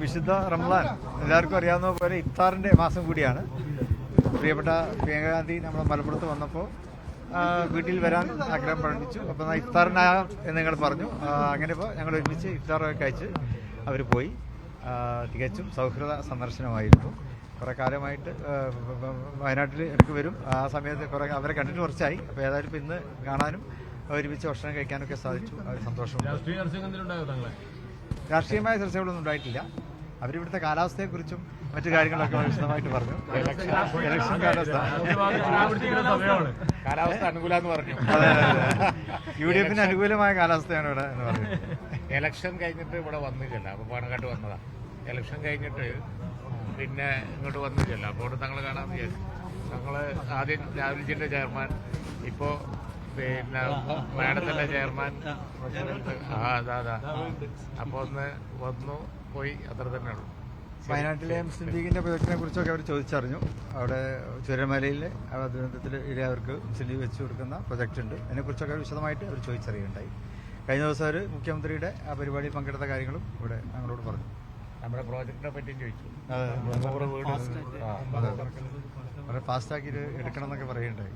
വിശുദ്ധ റംസാൻ എല്ലാവർക്കും അറിയാവുന്ന പോലെ ഇഫ്താറിൻ്റെ മാസം കൂടിയാണ്. പ്രിയപ്പെട്ട പ്രിയങ്ക ഗാന്ധി നമ്മുടെ മലപ്പുറത്ത് വന്നപ്പോൾ വീട്ടിൽ വരാൻ ആഗ്രഹം പ്രകടിപ്പിച്ചു. അപ്പോൾ ഇഫ്താറിനാകാം എന്ന് ഞങ്ങൾ പറഞ്ഞു. അങ്ങനെ ഇപ്പോൾ ഞങ്ങൾ ഒരുമിച്ച് ഇഫ്താറൊക്കെ കഴിച്ച് അവർ പോയി. തികച്ചും സൗഹൃദ സന്ദർശനമായിരുന്നു. കുറേ കാലമായിട്ട് വയനാട്ടിൽ ഇടയ്ക്ക് വരും. ആ സമയത്ത് കുറേ അവരെ കണ്ടിട്ട് കുറച്ചായി. അപ്പോൾ ഏതായാലും ഇപ്പോൾ ഇന്ന് കാണാനും ഒരുമിച്ച് ഭക്ഷണം കഴിക്കാനൊക്കെ സാധിച്ചു. അത് സന്തോഷമുണ്ട്. രാഷ്ട്രീയമായ ചർച്ചകളൊന്നും ഉണ്ടായിട്ടില്ല. അവരിവിടുത്തെ കാലാവസ്ഥയെക്കുറിച്ചും മറ്റു കാര്യങ്ങളൊക്കെ വിശദമായിട്ട് പറഞ്ഞു. ഇലക്ഷൻ കാലാവസ്ഥ അനുകൂലമെന്ന് പറഞ്ഞു. അതെ, UDF അനുകൂലമായ കാലാവസ്ഥയാണ് ഇവിടെ എന്ന് പറഞ്ഞു. ഇലക്ഷൻ കഴിഞ്ഞിട്ട് ഇവിടെ വന്നില്ല. അപ്പോൾ പാണക്കാട്ട് വന്നതാ. ഇലക്ഷൻ കഴിഞ്ഞിട്ട് പിന്നെ ഇങ്ങോട്ട് വന്നില്ല. അപ്പോൾ തങ്ങൾ കാണാമെന്ന് വിചാരിച്ചു. ഞങ്ങൾ ആദ്യം രാഹുൽജിന്റെ ചെയർമാൻ, ഇപ്പോൾ പിന്നെ മാഡത്തിന്റെ ചെയർമാൻ. അതാ അപ്പോൾ ഒന്ന് വന്നു പോയി, അത്ര തന്നെയുള്ളൂ. വയനാട്ടിലെ മുസ്ലിം ലീഗിന്റെ പ്രൊജക്ടിനെ കുറിച്ചൊക്കെ അവർ ചോദിച്ചറിഞ്ഞു. അവിടെ ചുരമലയിലെ ദുരന്തത്തിൽ ഇടയവർക്ക് മുസ്ലിം ലീഗ് വെച്ചു കൊടുക്കുന്ന പ്രൊജക്ട് ഉണ്ട്. അതിനെക്കുറിച്ചൊക്കെ വിശദമായിട്ട് അവർ ചോദിച്ചറിയുണ്ടായി. കഴിഞ്ഞ ദിവസം അവർ മുഖ്യമന്ത്രിയുടെ ആ പരിപാടിയിൽ പങ്കെടുത്ത കാര്യങ്ങളും ഇവിടെ ഞങ്ങളോട് പറഞ്ഞു. നമ്മുടെ പ്രോജക്റ്റിനെ പറ്റിയും ചോദിച്ചു. വളരെ ഫാസ്റ്റാക്കി എടുക്കണം എന്നൊക്കെ പറയുന്നുണ്ടായി.